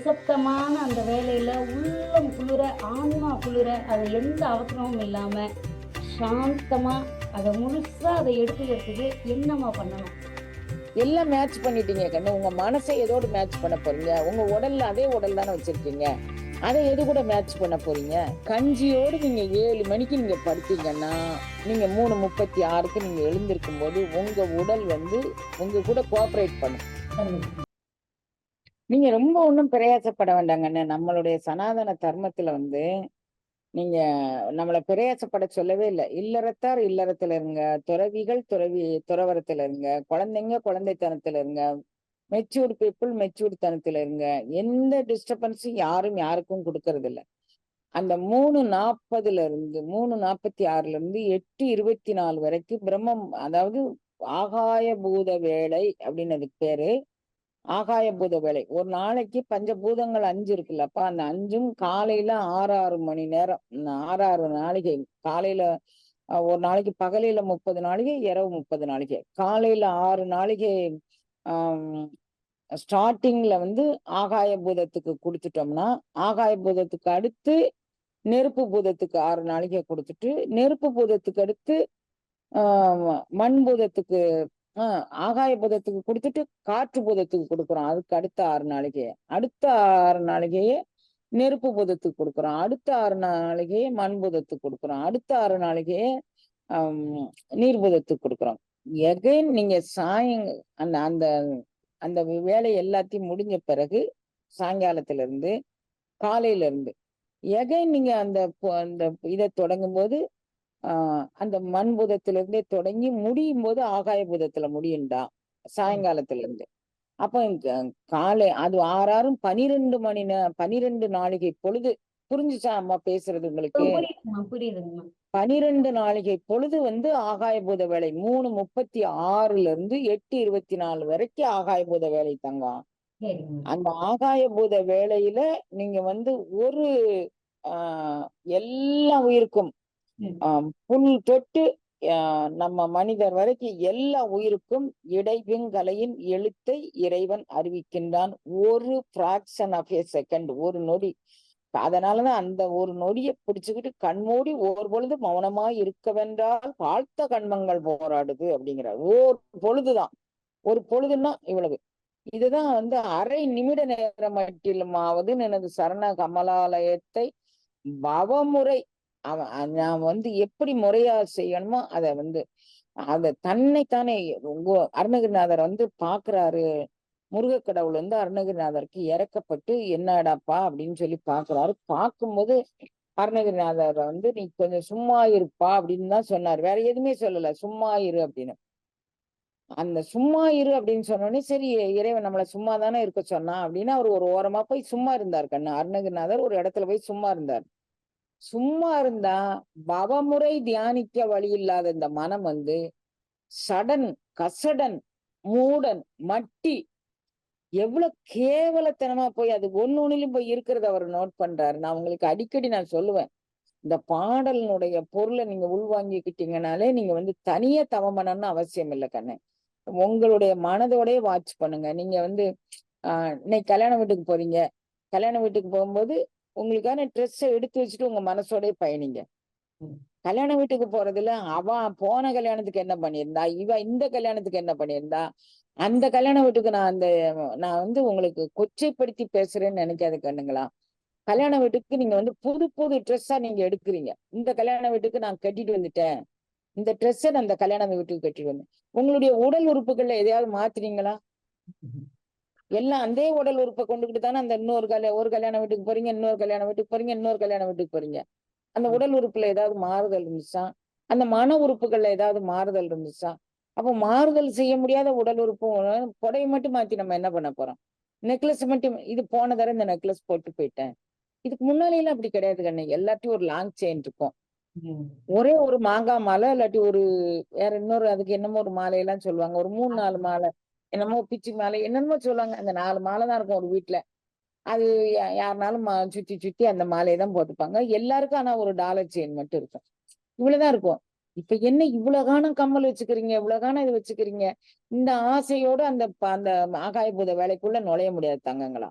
நிசப்தமான அந்த வேலையில உள்ளம் குளிர, ஆன்மா குளிர, அது எந்த அவசரமும் இல்லாம சாந்தமா அதை முழுசா அதை எடுத்துக்கிறதுக்கு என்னம்மா பண்ணணும்? எல்லாம் மேட்ச் பண்ணிட்டீங்க கண்ணு. உங்க மனசை எதோடு மேட்ச் பண்ண போறீங்க? உங்க உடல்ல அதே உடல் தானே வச்சிருக்கீங்க. அதை எது கூட மேட்ச் பண்ண போறீங்க? கஞ்சியோடு நீங்க 7 மணிக்கு நீங்க படுத்தீங்கன்னா, நீங்க 3:36க்கு நீங்க எழுந்திருக்கும் போது உங்க உடல் உங்க கூட கோஆபரேட் பண்ணும். நீங்க ரொம்ப ஒண்ணும் பிரயாசப்பட வேண்டாங்கண்ணே. நம்மளுடைய சனாதன தர்மத்துல நீங்க நம்மள பிரயாசப்பட சொல்லவே இல்லை. இல்லறத்தார் இல்லறத்துல இருங்க, துறவிகள் துறவரத்துல இருங்க, குழந்தைங்க குழந்தைத்தனத்துல இருங்க, மெச்சூர்டு பீப்புள் மெச்சூர்டு தனத்துல இருங்க. எந்த டிஸ்டர்பன்ஸும் யாரும் யாருக்கும் கொடுக்கறது இல்ல. அந்த 3:46 8:24 வரைக்கும் பிரம்மம், அதாவது ஆகாய பூத வேலை அப்படின்னு அதுக்கு பேரு. ஆகாய பூத வேலை ஒரு நாளைக்கு பஞ்சபூதங்கள் 5 இருக்குல்லப்பா. அந்த 5ம் காலையில 6 மணி நேரம், 6 நாளிகை. காலையில ஒரு நாளைக்கு பகலில 30 நாளிகை, இரவு 30 நாளிகை. காலையில 6 நாளிகை ஸ்டார்டிங்ல ஆகாய பூதத்துக்கு கொடுத்துட்டோம்னா, ஆகாய பூதத்துக்கு அடுத்து நெருப்பு பூதத்துக்கு 6 நாளிகை கொடுத்துட்டு, நெருப்பு பூதத்துக்கு அடுத்து மண் பூதத்துக்கு ஆகாய பூதத்துக்கு கொடுத்துட்டு காற்று பூதத்துக்கு கொடுக்குறோம். அதுக்கு அடுத்த 6 நாளிகையை, அடுத்த 6 நாளிகையே நெருப்பு பூதத்துக்கு கொடுக்குறோம். அடுத்த 6 நாளிகையே மண் பூதத்துக்கு கொடுக்குறோம். அடுத்த 6 நாளிகையே நீர் பூதத்துக்கு கொடுக்குறோம். எகைன் நீங்க அந்த அந்த அந்த வேலை எல்லாத்தையும் முடிஞ்ச பிறகு சாயங்காலத்துல இருந்து காலையில இருந்து எகைன் நீங்க அந்த இதை தொடங்கும் போது அந்த மண் பூதத்திலிருந்தே தொடங்கி முடியும் போது ஆகாய பூதத்துல முடியும்டா சாயங்காலத்துல இருந்து. அப்ப காலை அது 6 12 நாளிகை பொழுது. புரிஞ்சுச்சா அம்மா பேசுறது உங்களுக்கு? புரியுதுங்கம்மா. 12 நாளிகை பொழுது ஆகாய பூத வேலை. 3:36 இருந்து 8:24 வரைக்கும் ஆகாய பூத வேலை தங்கம். அந்த ஆகாய பூத வேலையில நீங்க ஒரு எல்லா உயிருக்கும் புல் தொட்டு நம்ம மனிதர் வரைக்கும் எல்லா உயிருக்கும் இடைவிங்கலையின் எழுத்தை இறைவன் அறிவிக்கின்றான். ஒரு பிராக்ஷன் ஆஃப் ஏ செகண்ட், ஒரு நொடி. அதனாலதான் அந்த ஒரு நொடியை பிடிச்சுக்கிட்டு கண்மூடி ஒரு பொழுது மௌனமாய் இருக்கவென்றால் பார்த்த கண்மங்கள் போராடுது அப்படிங்கிறார். ஒரு பொழுதுதான், ஒரு பொழுதுன்னா இவ்வளவு. இதுதான் அரை நிமிட நேரம் மட்டிலுமாவது எனது சரண கமலாலயத்தை பவமுறை நான் எப்படி முறையா செய்யணுமோ அதை தன்னைத்தானே அருணகிரிநாதர் பாக்குறாரு. முருக கடவுள் அருணகிரிநாதருக்கு இறக்கப்பட்டு என்னடாப்பா அப்படின்னு சொல்லி பாக்குறாரு. பார்க்கும்போது அருணகிரிநாதர் நீ கொஞ்சம் சும்மா இருப்பா அப்படின்னு தான் சொன்னார். வேற எதுவுமே சொல்லல, சும்மா இரு அப்படின்னு. அந்த சும்மா இரு அப்படின்னு சொன்னோடனே சரி இறைவன் நம்மளை சும்மா தானே இருக்க சொன்னா அப்படின்னு அவர் ஒரு ஓரமா போய் சும்மா இருந்தார். கண்ணு அருணகிரிநாதர் ஒரு இடத்துல போய் சும்மா இருந்தார். சும்மா இருந்தா பவமுறை தியானிக்க வழி இல்லாத இந்த மனம் சடன் கசடன் மூடன் மட்டி எவ்வளவு கேவலத்தனமா போய் அது ஒண்ணுலையும் போய் இருக்கிறத அவர் நோட் பண்றாரு. நான் உங்களுக்கு அடிக்கடி நான் சொல்லுவேன், இந்த பாடலினுடைய பொருளை நீங்க உள்வாங்கிக்கிட்டீங்கனாலே நீங்க தனியா தவம் பண்ணணும்னு அவசியம் இல்லை கண்ணு. உங்களுடைய மனதோடய வாட்ச் பண்ணுங்க. நீங்க இன்னைக்கு கல்யாண வீட்டுக்கு போறீங்க. கல்யாண வீட்டுக்கு போகும்போது உங்களுக்கான ட்ரெஸ்ஸை எடுத்து வச்சுட்டு உங்க மனசோடய பயணிங்க. கல்யாண வீட்டுக்கு போறதுல அவன் போன கல்யாணத்துக்கு என்ன பண்ணியிருந்தா, இவ இந்த கல்யாணத்துக்கு என்ன பண்ணியிருந்தா, அந்த கல்யாண வீட்டுக்கு நான் உங்களுக்கு கொச்சைப்படுத்தி பேசுறேன்னு நினைக்காது கண்ணுங்களா. கல்யாண வீட்டுக்கு நீங்க புது புது ட்ரெஸ்ஸா நீங்க எடுக்கிறீங்க. இந்த கல்யாண வீட்டுக்கு நான் கட்டிட்டு வந்துட்டேன், இந்த ட்ரெஸ்ஸை நான் இந்த கல்யாண வீட்டுக்கு கட்டிட்டு வந்தேன். உங்களுடைய உடல் உறுப்புகள்ல எதையாவது மாத்துறீங்களா? எல்லாம் அதே உடல் உறுப்பை கொண்டுகிட்டு தானே அந்த ஒரு கல்யாண வீட்டுக்கு போறீங்க, இன்னொரு கல்யாண வீட்டுக்கு போறீங்க, இன்னொரு கல்யாண வீட்டுக்கு போறீங்க. அந்த உடல் உறுப்புல ஏதாவது மாறுதல் இருந்துச்சா? அந்த மன உறுப்புகள்ல ஏதாவது மாறுதல் இருந்துச்சா? அப்போ மாறுதல் செய்ய முடியாத உடல் உறுப்பு புடையை மட்டும் மாத்தி நம்ம என்ன பண்ண போறோம்? நெக்லஸ் மட்டும், இது போன தடவை இந்த நெக்லஸ் போட்டு போயிட்டேன். இதுக்கு முன்னால எல்லாம் அப்படி கிடையாது கண்ணு. எல்லாத்தையும் ஒரு லாங் செயின் இருக்கும். ஒரே ஒரு மாங்காய் மாலை, இல்லாட்டி ஒரு வேற இன்னொரு அதுக்கு என்னமோ ஒரு மாலையெல்லாம் சொல்லுவாங்க. ஒரு 3-4 மாலை, என்னமோ பிச்சு மாலை என்னென்னமோ சொல்லுவாங்க. அந்த 4 மாலை தான் இருக்கும் ஒரு வீட்டுல. அது யாருனாலும் சுத்தி சுத்தி அந்த மாலையை தான் போட்டுப்பாங்க எல்லாருக்கும். ஆனா ஒரு டாலர் செயின் மட்டும் இருக்கும். இவ்வளவுதான் இருக்கும். இப்ப என்ன இவ்வளவு காணம் கம்மல் வச்சுக்கிறீங்க, இவ்வளவு காணம் இது வச்சுக்கிறீங்க. இந்த ஆசையோடு அந்த ஆகாய பூத வேலைக்குள்ள நுழைய முடியாது தங்கங்களா.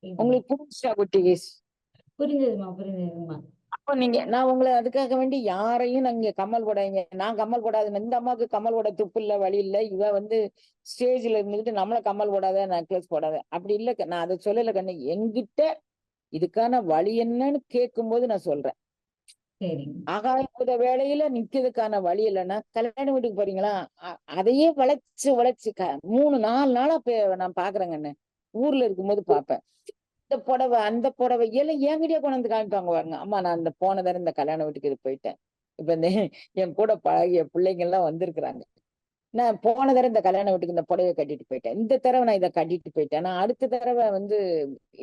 புரியுதுமா. உங்களுக்கு புரிஞ்சா குட்டீஸ்? புரிஞ்சதுமா, புரிஞ்சதுமா. அப்ப நீங்க நான் உங்களை அதுக்காக வேண்டி யாரையும் நீங்க கம்மல் போடாதீங்க. நான் கம்மல் போடாது, இந்த அம்மாவுக்கு கம்மல் போட துப்பு இல்ல, வழி இல்ல, இவ வந்து ஸ்டேஜ்ல இருந்துகிட்டு நம்மள கம்மல் போடாத, நெக்லஸ் போடாத அப்படி இல்ல. நான் அதை சொல்லல கண்ணு. என்கிட்ட இதுக்கான வழி என்னன்னு கேட்கும்போது நான் சொல்றேன். சரிங்க. ஆகாத வேலையில நிக்கிறதுக்கான வழி இல்லைன்னா கல்யாண வீட்டுக்கு போறீங்களா? அதையே வளைச்சு வளைச்சு 3-4 நாளா நான் பாக்குறேங்கண்ணு. ஊர்ல இருக்கும்போது பாப்பேன். இந்த புடவை அந்த புடவை எல்லாம் என்கிட்டயே கொண்டு வந்து காமிப்பாங்க பாருங்க. அம்மா நான் இந்த போன தடவை இந்த கல்யாண வீட்டுக்கு இது போயிட்டேன். இப்ப இந்த என் கூட பழகிய பிள்ளைங்க எல்லாம் வந்திருக்கிறாங்க. நான் போன தடவை இந்த கல்யாண வீட்டுக்கு இந்த புடவைய கட்டிட்டு போயிட்டேன். இந்த தடவை நான் இதை கட்டிட்டு போயிட்டேன். நான் அடுத்த தடவை வந்து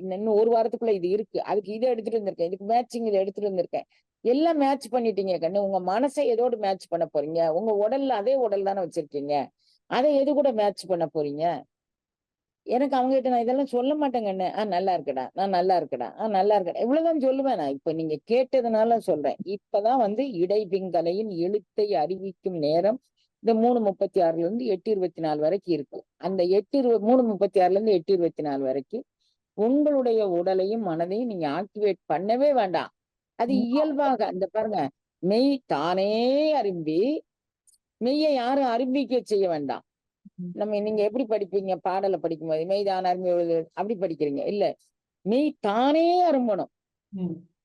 இன்னும் ஒரு வாரத்துக்குள்ள இது இருக்கு, அதுக்கு இதை எடுத்துட்டு வந்திருக்கேன், இதுக்கு மேட்சிங் இதை எடுத்துட்டு வந்திருக்கேன். எல்லாம் மேட்ச் பண்ணிட்டீங்க கண்ணு. உங்க மனசை எதோடு மேட்ச் பண்ண போறீங்க? உங்க உடல்ல அதே உடல் தானே வச்சிருக்கீங்க. அதை எது கூட மேட்ச் பண்ண போறீங்க? எனக்கு அவங்க கிட்ட நான் இதெல்லாம் சொல்ல மாட்டேங்கண்ணு. நல்லா இருக்குடா, நான் நல்லா இருக்குடா, நல்லா இருக்கடா, இவ்வளவுதான் சொல்லுவேன் நான். இப்ப நீங்க கேட்டதுனால சொல்றேன். இப்பதான் வந்து இடைபிங்கலையின் எழுத்தை அறிவிக்கும் நேரம் இந்த 3:36 இருந்து 8:24 வரைக்கும் இருக்கு. அந்த 3:36 இருந்து 8:24 வரைக்கும் உங்களுடைய உடலையும் மனதையும் நீங்க ஆக்டிவேட் பண்ணவே வேண்டாம். அது இயல்பாக அந்த பாருங்க, மெய் தானே அரும்பி, மெய்யை யாரும் அறிவிக்க செய்ய வேண்டாம். நீங்க எப்படி படிப்பீங்க? பாடலை படிக்கும்போது மெய்தான் அரும்பி அப்படி படிக்கிறீங்க இல்ல. மெய் தானே அரும்பணும்,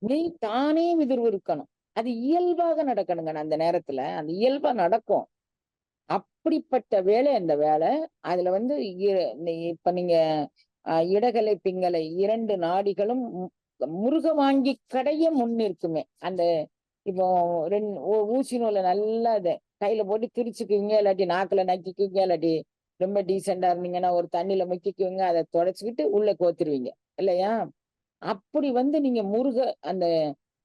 மெய் தானே விதிர்விருக்கணும். அது இயல்பாக நடக்கணுங்க. அந்த நேரத்துல அந்த இயல்பா நடக்கும். அப்படிப்பட்ட வேலை அந்த வேலை. அதுல வந்து இப்ப நீங்க இடகலை பிங்கலை 2 நாடிகளும் முருக வாங்கி கடைய முன்னிற்குமே. அந்த இப்போ ஊசி நூலை நல்லா இதை கையில போட்டு திரிச்சுக்குவீங்க, இல்லாட்டி நாக்குல நக்கிக்குவீங்க, இல்லாட்டி ரொம்ப டீசெண்டா இருந்தீங்கன்னா ஒரு தண்ணியில முக்கிக்குவீங்க, அதை தொடச்சுக்கிட்டு உள்ள கோத்துருவீங்க இல்லையா? அப்படி வந்து நீங்க அந்த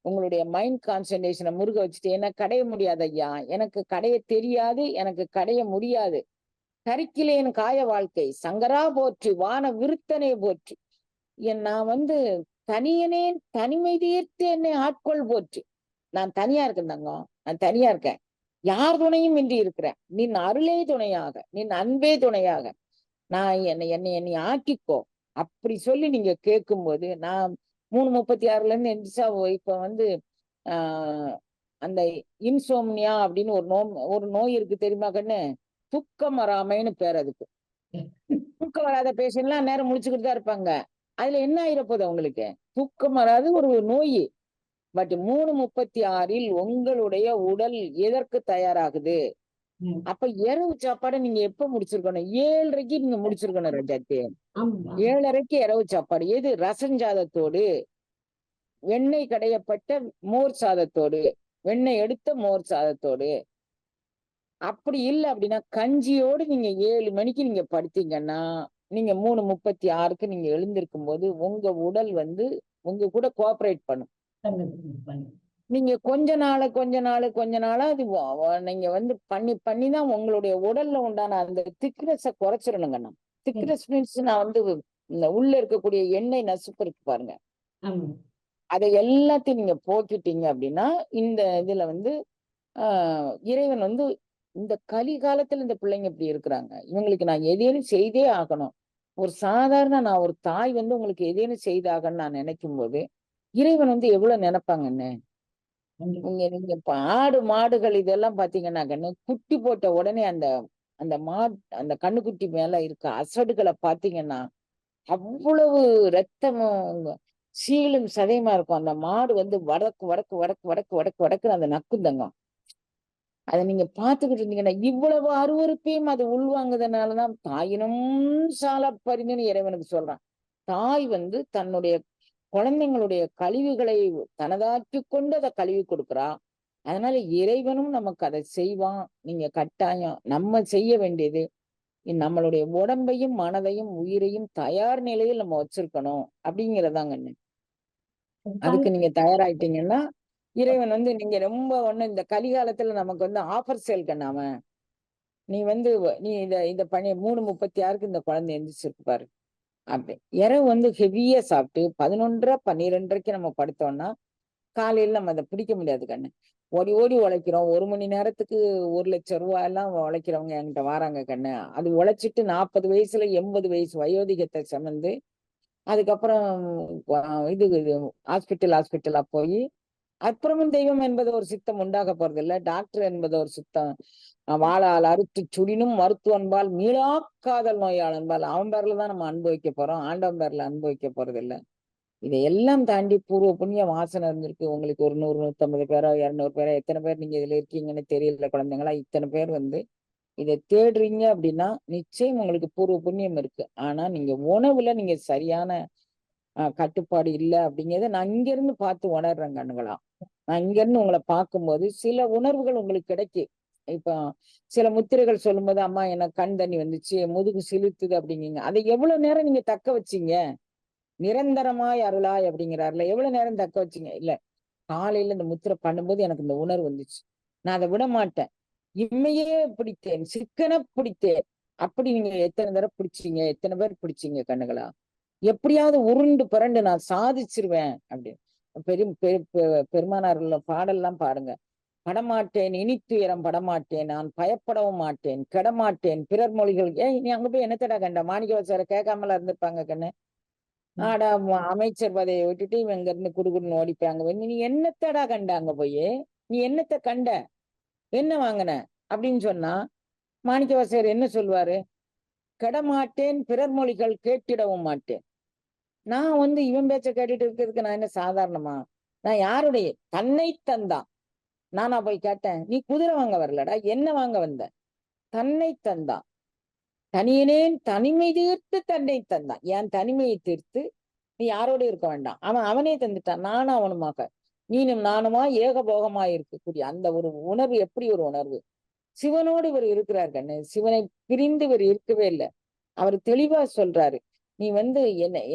உங்களுடைய மைண்ட் கான்சன்ட்ரேஷனை முருக வச்சுட்டு, என்ன கடைய முடியாது ஐயா, எனக்கு கடைய தெரியாது, எனக்கு கடைய முடியாது, கரிக்கிலேன் காய வாழ்க்கை சங்கரா போற்றி வான விருத்தனை போற்றி, நான் வந்து தனியனேன் தனிமை தீர்த்து என்னை ஆட்கொள் போற்றி. நான் தனியா இருக்கேன் தங்கம், நான் தனியா இருக்கேன், யார் துணையும் இன்றி இருக்கிறேன், நின் அருளே துணையாக, நின் அன்பே துணையாக, நான் என்னை ஆக்கிக்கோ. அப்படி சொல்லி நீங்க கேட்கும்போது நான் 3:36 இருந்து எந்திரிச்சா இப்ப வந்து அந்த இன்சோம்னியா அப்படின்னு ஒரு நோய் இருக்கு தெரியுமா கண்ணு? தூக்கம் வராமைன்னு பேர் அதுக்கு. தூக்கம் வராத பேஷண்ட்லாம் நேரம் முழிச்சுக்கிட்டு தான் இருப்பாங்க. அதுல என்ன ஆயிரப்போகுது உங்களுக்கு? தூக்கம் வராது ஒரு நோய். பட் 3:36 உங்களுடைய உடல் எதற்கு தயாராகுது? அப்ப இரவு சாப்பாடை நீங்க எப்ப முடிச்சிருக்கணும்? 7:30 நீங்க முடிச்சிருக்கணும் ராஜாத்தி. 7:30 இரவு சாப்பாடு. எது? ரசஞ்சாதத்தோடு, வெண்ணெய் கடையப்பட்ட மோர் சாதத்தோடு, வெண்ணெய் எடுத்த மோர் சாதத்தோடு. அப்படி இல்லை அப்படின்னா கஞ்சியோடு நீங்க 7 மணிக்கு நீங்க படுத்தீங்கன்னா, நீங்க 3:36 நீங்க எழுந்திருக்கும் போது உங்க உடல் வந்து உங்க கூட கோஆபரேட் பண்ணும். நீங்க கொஞ்ச நாளா அது நீங்க வந்து பண்ணிதான் உங்களுடைய உடல்ல உண்டான அந்த திக்னஸ குறைச்சிடணுங்கண்ணா. திக்னஸ் மீன்ஸ் நான் வந்து இந்த உள்ள இருக்கக்கூடிய எண்ணெய் நசுப்பு இருக்கு பாருங்க, அதை எல்லாத்தையும் நீங்க போக்கிட்டீங்க அப்படின்னா இந்த இதுல வந்து இறைவன் வந்து இந்த கலிகாலத்துல இந்த பிள்ளைங்க இப்படி இருக்கிறாங்க, இவங்களுக்கு நான் எதேனும் செய்தே ஆகணும். ஒரு சாதாரண நான் ஒரு தாய் வந்து உங்களுக்கு எதேனும் செய்தாகன்னு நான் நினைக்கும் போது இறைவன் வந்து எவ்வளவு நினைப்பாங்கன்னு. நீங்க இப்ப ஆடு மாடுகள் இதெல்லாம் பாத்தீங்கன்னா கண்ணு, குட்டி போட்ட உடனே அந்த அந்த அந்த கண்ணுக்குட்டி மேல இருக்க அசடுகளை பாத்தீங்கன்னா அவ்வளவு ரத்தமும் சீலும் சதையுமா இருக்கும். அந்த மாடு வந்து வடக்கு வடக்கு வடக்கு வடக்கு வடக்கு வடக்குன்னு அந்த நக்கும் தங்கம். அதை நீங்க பாத்துக்கிட்டு இருந்தீங்கன்னா இவ்வளவு அருவருப்பையும் அது உள்வாங்குறதுனாலதான் தாயினும் சால பரிந்துன்னு இறைவனுக்கு சொல்றான். தாய் வந்து தன்னுடைய குழந்தைங்களுடைய கழிவுகளை தனதாக்கி கொண்டு அதை கழுவி கொடுக்குறா. அதனால இறைவனும் நமக்கு அதை செய்வான். நீங்க கட்டாயம் நம்ம செய்ய வேண்டியது நம்மளுடைய உடம்பையும் மனதையும் உயிரையும் தயார் நிலையில் நம்ம வச்சிருக்கணும் அப்படிங்கிறதாங்க. அதுக்கு நீங்க தயாராயிட்டீங்கன்னா இறைவன் வந்து நீங்க ரொம்ப இந்த கலிகாலத்துல நமக்கு வந்து ஆஃபர் சேல் பண்ணாம நீ வந்து நீ இத பண்ணி 3:36 இந்த குழந்தை எந்திரிச்சிருக்கு பாரு அப்படி. இரவு வந்து ஹெவியா சாப்பிட்டு 11:30 12:30 நம்ம படுத்தோம்னா காலையில நம்ம அதை பிடிக்க முடியாது கண்ணு. ஓடி ஓடி உழைக்கிறோம். 1 மணி நேரத்துக்கு 1,00,000 ரூபாய் எல்லாம் உழைக்கிறவங்க என்கிட்ட வராங்க கண்ணு. அது உழைச்சிட்டு 40 வயசுல 80 வயசு வயோதிகத்தை சுமந்து அதுக்கப்புறம் இது ஹாஸ்பிட்டலா போய் அப்புறமும் தெய்வம் என்பது ஒரு சித்தம் உண்டாக போறது இல்ல. டாக்டர் என்பது ஒரு சித்தம். வாளால் அறுத்து சுடினும் மருத்துவன்பால் மீளா காதல் நோயாளன்பால் அவன் பேர்ல தான் நம்ம அனுபவிக்க போறோம். ஆண்டவன் பேர்ல அனுபவிக்க போறது இல்ல. இதையெல்லாம் தாண்டி பூர்வ புண்ணிய வாசனை இருந்திருக்கு. உங்களுக்கு ஒரு 100, 150 பேரோ 200 பேரோ எத்தனை பேர் நீங்க இதுல இருக்கீங்கன்னு தெரியல குழந்தைங்களா. இத்தனை பேர் வந்து இதை தேடுறீங்க அப்படின்னா நிச்சயம் உங்களுக்கு பூர்வ புண்ணியம் இருக்கு. ஆனா நீங்க உணவுல நீங்க சரியான கட்டுப்பாடு இல்லை அப்படிங்கிறத நான் இங்க இருந்து பார்த்து உணர்றேன் கண்ணுங்களா. நான் இங்க இருந்து உங்களை பார்க்கும்போது சில உணர்வுகள் உங்களுக்கு கிடைக்கும். இப்ப சில முத்திரைகள் சொல்லும்போது அம்மா எனக்கு கண் தண்ணி வந்துச்சு, முதுகு சிலுத்துது அப்படிங்கீங்க. அதை எவ்வளவு நேரம் நீங்க தக்க வச்சீங்க? நிரந்தரமாய் அருளாய் அப்படிங்கிறாருல, எவ்வளவு நேரம் தக்க வச்சீங்க? இல்ல, காலையில இந்த முத்திரை பண்ணும்போது எனக்கு இந்த உணர்வு வந்துச்சு, நான் அதை விட மாட்டேன், இம்மையே பிடித்தேன், சிக்கன பிடித்தேன். அப்படி நீங்க எத்தனை தடவை பிடிச்சீங்க? எத்தனை பேர் பிடிச்சீங்க கண்ணுகளா? எப்படியாவது உருண்டு புரண்டு நான் சாதிச்சிருவேன் அப்படின்னு பெருமானார் உள்ள பாடல்லாம் பாடுங்க. படமாட்டேன் இனித்துயரம் படமாட்டேன், நான் பயப்படவும் மாட்டேன், கெடமாட்டேன் பிறர் மொழிகள். ஏன் நீ அங்க போய் என்னத்தடா கண்ட? மாணிக்கவாசகரை கேட்காமல இருந்திருப்பாங்க கண்ணு. ஆடா அமைச்சர் பதையை விட்டுட்டு இவன் இங்க இருந்து குடுகுடுன்னு ஓடிப்பாங்க. நீ என்னத்தடா கண்ட? அங்க போய் நீ என்னத்த கண்ட? என்ன வாங்கின அப்படின்னு சொன்னா மாணிக்கவாசகர் என்ன சொல்வாரு? கெடமாட்டேன் பிறர் மொழிகள் கேட்டிடவும் மாட்டேன். நான் வந்து இவன் பேச்ச கேட்டுட்டு இருக்கிறதுக்கு நான் என்ன சாதாரணமா? நான் யாருடைய தன்னை தந்தான். நானா போய் கேட்டேன், நீ குதிரை வாங்க வரலடா, என்ன வாங்க வந்த? தன்னை தந்தான். தனியனேன் தனிமை தீர்த்து தன்னை தந்தான். என் தனிமையை தீர்த்து நீ யாரோட இருக்க வேண்டாம், அவனே தந்துட்டான். நானும் அவனுமாக நீனும் நானுமா ஏகபோகமா இருக்கக்கூடிய அந்த ஒரு உணர்வு. எப்படி ஒரு உணர்வு? சிவனோடு இவர் இருக்கிறார் கண்ணு. சிவனை பிரிந்து இவர் இருக்கவே இல்லை. அவர் தெளிவா சொல்றாரு, நீ வந்து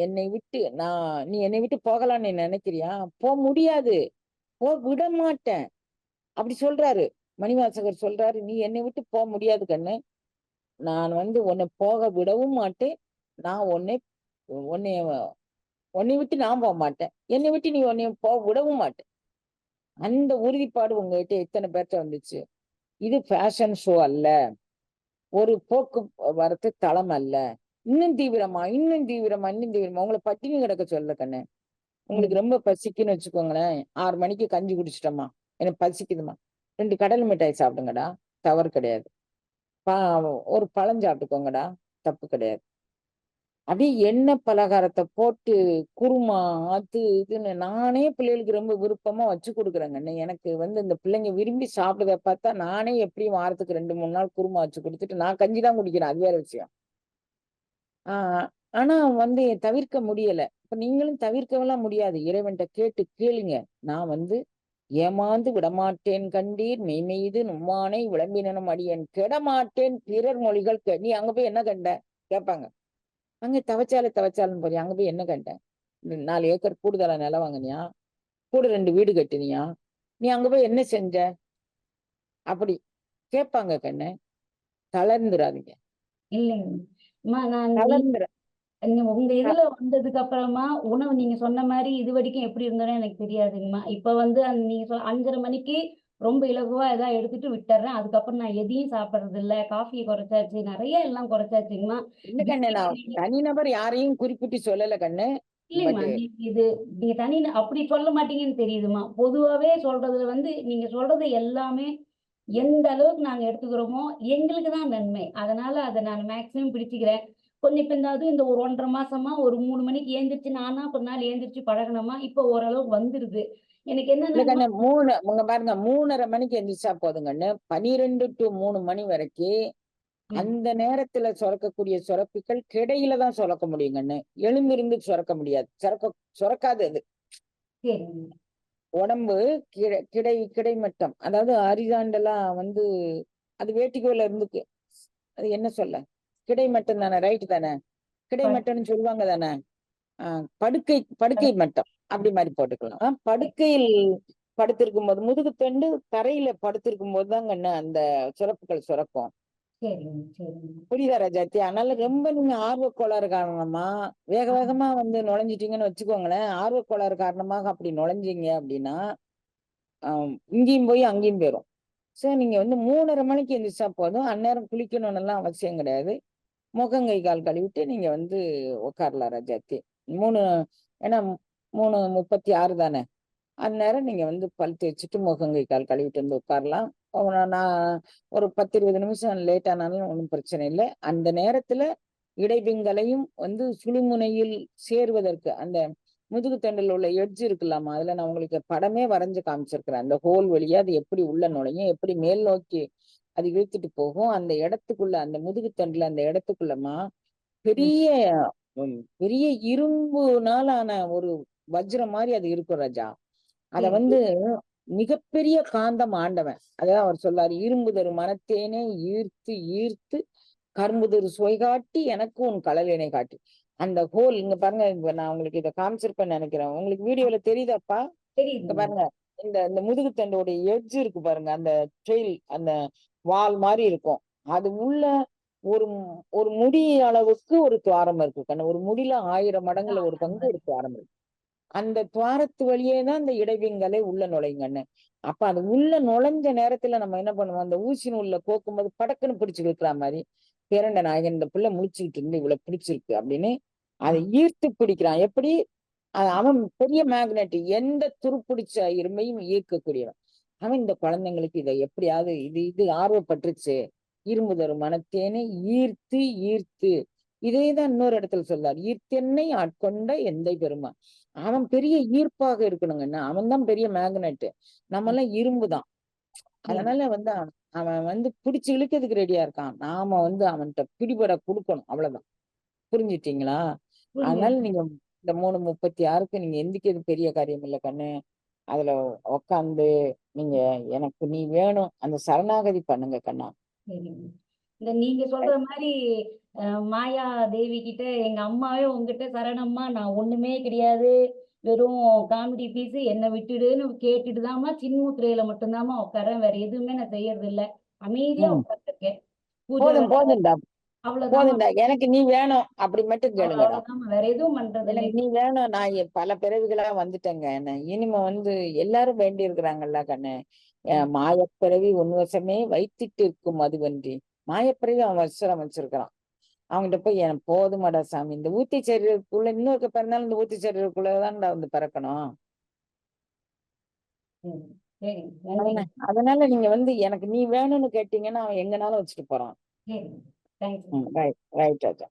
என்னை விட்டு நீ என்னை விட்டு போகலான்னு நீ நினைக்கிறியா? போக முடியாது, விட மாட்டேன் அப்படி சொல்றாரு. மணிவாசகர் சொல்றாரு, நீ என்னை விட்டு போக முடியாது கண்ணு, நான் வந்து உன்னை போக விடவும் மாட்டேன், நான் உன்னை உன்னை விட்டு நான் போக மாட்டேன், என்னை விட்டு நீ உன்னை போக விடவும் மாட்டேன். அந்த உறுதிப்பாடு உங்ககிட்ட எத்தனை பேர்ட்ட வந்துச்சு? இது ஃபேஷன் ஷோ அல்ல, ஒரு போக்குவரத்து தளம் அல்ல. இன்னும் தீவிரமா இன்னும் தீவிரமா இன்னும் தீவிரமா உங்களை பட்டினி கிடக்க சொல்ல கண்ணு. உங்களுக்கு ரொம்ப பசிக்குன்னு வச்சுக்கோங்களேன், 6 மணிக்கு கஞ்சி குடிச்சிட்டோமா, எனக்கு பசிக்குதுமா, 2 கடல் மிட்டாய் சாப்பிடுங்கடா, தவறு கிடையாது. ஒரு பழம் சாப்பிட்டுக்கோங்கடா, தப்பு கிடையாது. அப்படியே எண்ணெய் பலகாரத்தை போட்டு குருமா அது இதுன்னு நானே பிள்ளைகளுக்கு ரொம்ப விருப்பமா வச்சு கொடுக்குறேங்க. எனக்கு வந்து இந்த பிள்ளைங்க விரும்பி சாப்பிடுறத பார்த்தா நானே எப்படியும் வாரத்துக்கு 2-3 நாள் குருமா வச்சு கொடுத்துட்டு நான் கஞ்சி தான் குடிக்கிறேன், அது வேற விஷயம். ஆனா வந்து தவிர்க்க முடியல. இப்ப நீங்களும் தவிர்க்கவெல்லாம் முடியாது. இறைவன்கிட்ட கேட்டு கேளுங்க. நான் வந்து ஏமாந்து விடமாட்டேன் கண்டீர் மெய்மெய்து நும்மானை விளம்பினும் அடியேன் கெடமாட்டேன் பிறர் மொழிகள் நீ அங்க போய் என்ன கண்ட கேட்பாங்க. அங்க தவச்சாலும் போறியா, அங்க போய் என்ன கண்ட? 4 ஏக்கர் கூடுதலா நிலம் வாங்கினியா? கூட 2 வீடு கட்டினியா? நீ அங்க போய் என்ன செஞ்ச? அப்படி கேட்பாங்க கண்ணு. தளர்ந்துடாதீங்க. இல்லைங்கம்மா, நான் தளர்ந்துட உங்க இதுல வந்ததுக்கு அப்புறமா உணவு நீங்க சொன்ன மாதிரி இது வரைக்கும் எப்படி இருந்தோன்னு எனக்கு தெரியாதுங்கம்மா. இப்ப வந்து நீங்க 5:30 மணிக்கு ரொம்ப இலகுவா ஏதாவது எடுத்துட்டு விட்டுறேன். அதுக்கப்புறம் நான் எதையும் சாப்பிடுறது இல்ல, காஃபியை குறைச்சாச்சு, நிறைய எல்லாம் குறைச்சாச்சுங்கம்மா. இல்ல கண்ணு, நான் தனிநபர் யாரையும் குறிப்பிட்டு சொல்லல கண்ணு. இல்லைங்கம்மா, இது நீங்க தனி அப்படி சொல்ல மாட்டீங்கன்னு தெரியுதுமா. பொதுவாவே சொல்றதுல வந்து நீங்க சொல்றது எல்லாமே எந்த அளவுக்கு நாங்க எடுத்துக்கிறோமோ எங்களுக்கு தான் நன்மை. அதனால அதை நான் மேக்சிமம் பிடிச்சுக்கிறேன். கொஞ்சம் இப்ப இந்த ஒரு 1.5 மாசமா ஒரு 3 மணிக்கு ஏந்திரிச்சு நானா கொஞ்ச நாள் ஏந்திரிச்சு பழகணுமா, இப்ப ஓரளவுக்கு வந்துருது. எனக்கு என்னன்னா உங்க பாருங்க 3:30 மணிக்கு எந்திரிச்சா போதுங்கன்னு 12 to 3 மணி வரைக்கும் அந்த நேரத்துல சுரக்கக்கூடிய சுரப்பிகள் கிடையில தான் சுரக்க முடியுங்கன்னு, எழுந்திருந்து சுரக்க முடியாது, சுரக்காது. அது உடம்பு கிடைமட்டம், அதாவது ஹரிசாண்டலா வந்து அது வேட்டிக்கோல இருந்துக்கு. அது என்ன சொல்ல, கிடைமட்டம் தானே, ரைட் தானே, கிடைமட்டம்னு சொல்லுவாங்க தானே. படுக்கை மட்டம் அப்படி மாதிரி போட்டுக்கலாம். படுக்கையில் படுத்திருக்கும் போது முதுகு தண்டு தரையில படுத்திருக்கும் போதுதான் அந்த சுரப்புகள் சுரக்கும். புரியுதா ராஜாத்தி? அதனால ரொம்ப நீங்க ஆர்வ கோளாறு காரணமா வேக வேகமா வந்து நுழைஞ்சிட்டீங்கன்னு வச்சுக்கோங்களேன். ஆர்வ கோளாறு காரணமாக அப்படி நுழைஞ்சீங்க அப்படின்னா இங்கேயும் போய் அங்கேயும் போயிரும். சோ நீங்க வந்து 3:30 மணிக்கு எந்திரிச்சா போதும். அந்நேரம் குளிக்கணும்னு எல்லாம் அவசியம் கிடையாது. முகம் கை கால் கழுவிட்டு நீங்க வந்து உட்காரலாம் ராஜாத்தி. 3 ஏன்னா 3:36 தானே. அந்நேரம் நீங்க வந்து பல் தேய்ச்சிட்டு முகம் கை கால் கழுவிட்டு வந்து உட்காரலாம். நான் ஒரு 10, 20 நிமிஷம் லேட் ஆனாலும் ஒண்ணும் பிரச்சனை இல்ல. அந்த நேரத்துல இடைபிங்கலையும் வந்து சுழுமுனையில் சேருவதற்கு அந்த முதுகுத்தண்டுல உள்ள எட்ஜ் இருக்குல்லாமா, அதுல நான் உங்களுக்கு படமே வரைஞ்சு காமிச்சிருக்கிறேன். அந்த ஹோல் வழியா அது எப்படி உள்ள நுழையும், எப்படி மேல் நோக்கி அது இழுத்துட்டு போகும். அந்த இடத்துக்குள்ள அந்த முதுகுத்தண்டுல அந்த இடத்துக்குள்ளமா ம். பெரிய பெரிய இரும்புனால ஆன ஒரு வஜ்ரம் மாரி அது இருக்கும் ராஜா. அத சரி. வந்து மிகப்பெரிய காந்தம் ஆண்டவன். அதான் அவர் சொல்லாரு, "இரும்பு தரு மனத்தேனே ஈர்த்து ஈர்த்து கரும்பு தரு சுவை காட்டி எனக்கு உன் கழலினை காட்டி." அந்த ஹோல் இங்க பாருங்க. இப்ப நான் உங்களுக்கு இத காமிச்சிருப்பேன்னு நெனைக்கிறேன். உங்களுக்கு வீடியோல தெரியுதாப்பா? இங்க தெரியுதுங்க. பாருங்க. இந்த இந்த முதுகுத்தண்டோட எட்ஜ் இருக்கு பாருங்க. அந்த டெயில் அந்த வால் மாரி இருக்கும். அது உள்ள ஒரு ஒரு முடி அளவுக்கு ஒரு துவாரம் இருக்கு கண்ணு. ஒரு முடியில 1000 மடங்குல அதான், ஒரு அதான் பங்கு ஒரு பாருங்க. துவாரம் இருக்கு. அந்த துவாரத்து வழியே தான் இந்த இடைவிங்களே உள்ள நுழையுங்கண்ணு. அப்ப அது உள்ள நுழைஞ்ச நேரத்துல நம்ம என்ன பண்ணுவோம், அந்த ஊசி நூல்ல கோக்கும்போது படக்குன்னு பிடிச்சு இழுக்கிற மாரி, பேரண்ட நாயகன் இந்த புள்ள முழிச்சுக்கிட்டு இருந்து இவ்வளவு பிடிச்சிருக்கு அப்படின்னு ஆ. அதை ஈர்த்து பிடிக்கிறான். எப்படி? அவன் பெரிய மேக்னெட். எந்த துருப்பிடிச்ச இரும்பையும் ஈர்க்கக்கூடியவன். அவன் இந்த குழந்தைங்களுக்கு இதை எப்படியாவது இது இது ஆர்வப்பட்டுருச்சு. இரும்பு தரும் மனத்தேனை ஈர்த்து ஈர்த்து இதேதான் இன்னொரு இடத்துல சொல்றார். ஈர்த்தென்னை ஆட்கொண்ட எந்தை பெருமான். அவன் பெரிய ஈர்ப்பாக இருக்கணுங்கண்ணா. அவன் தான் பெரிய மேக்னெட். நம்ம ம். எல்லாம் இரும்பு தான். புரியுது. அதனால வந்து அவன் வந்து பிடிச்சு இழுக்கிறதுக்கு ரெடியா இருக்கான். நாம வந்து அவன்கிட்ட பிடிபட குடுக்கணும். அவ்வளவுதான். புரிஞ்சுட்டீங்களா? அதனால புரிஞ்சுது. நீங்க இந்த 3:36க்கு நீங்க எந்திரிக்கிறது பெரிய காரியம் இல்ல கண்ணு. அதுல உட்கார்ந்து நீங்க எனக்கு நீ வேணும். அந்த சரணாகதி பண்ணுங்க கண்ணா. சரிங்க. இந்த நீங்க சொல்ற மாரி அ மாயா தேவி கிட்ட எங்க அம்மாவே உன்கிட்ட சரணம்மா நான் ஒண்ணுமே கிடையாது. வெறும் காமெடி பீஸு என்ன விட்டுடுன்னு கேட்டுட்டு தாம்மா சின்முத்திரையில மட்டும் தாம்மா உட்கார்றேன். வேற எதுவுமே நான் செய்யறதில்ல. அமைதியா ம். உட்கார்ந்துருக்கேன். பூஜை போதும் வேலை போதும்டா. அவ்வளோதாம்மா. போதும்டா. எனக்கு நீ வேணும். அப்படி மட்டும் கேளுங்கடா. அவ்வளோதாம்மா. வேற எதுவும் பண்றது எனக்கு இல்லைங்க. நீ வேணும். நான் பல பிறவிகளா வந்துட்டேங்க. இனிமே வந்து எல்லாரும் வேண்டி இருக்கிறாங்கல்ல கண்ணு. ம். மாயப்பிறவி உன்வசமே வைத்திட்டு இருக்கும் அதுவன்றி. மாயப்பிறவி அவன் வசரம் வச்சிருக்கிறான். அவன்கிட்ட போய் எனக்கு போதுமாடா சாமி. இந்த ஊத்தி சரீரத்துக்குள்ள இன்னொருக்க பிறந்தாலும் இந்த ஊத்தி சரீரத்துக்குள்ளதான்டா வந்து பிறக்கணும். ம். சரிங்க. அதனா நன்றிங்க. அதனால நீங்க வந்து எனக்கு நீ வேணும்னு கேட்டீங்கன்னா, அவன் எங்கனாலும் வச்சுட்டு போறான். சரிங்க. தேங்க்ஸ். ரைட் ரைட் ராஜா.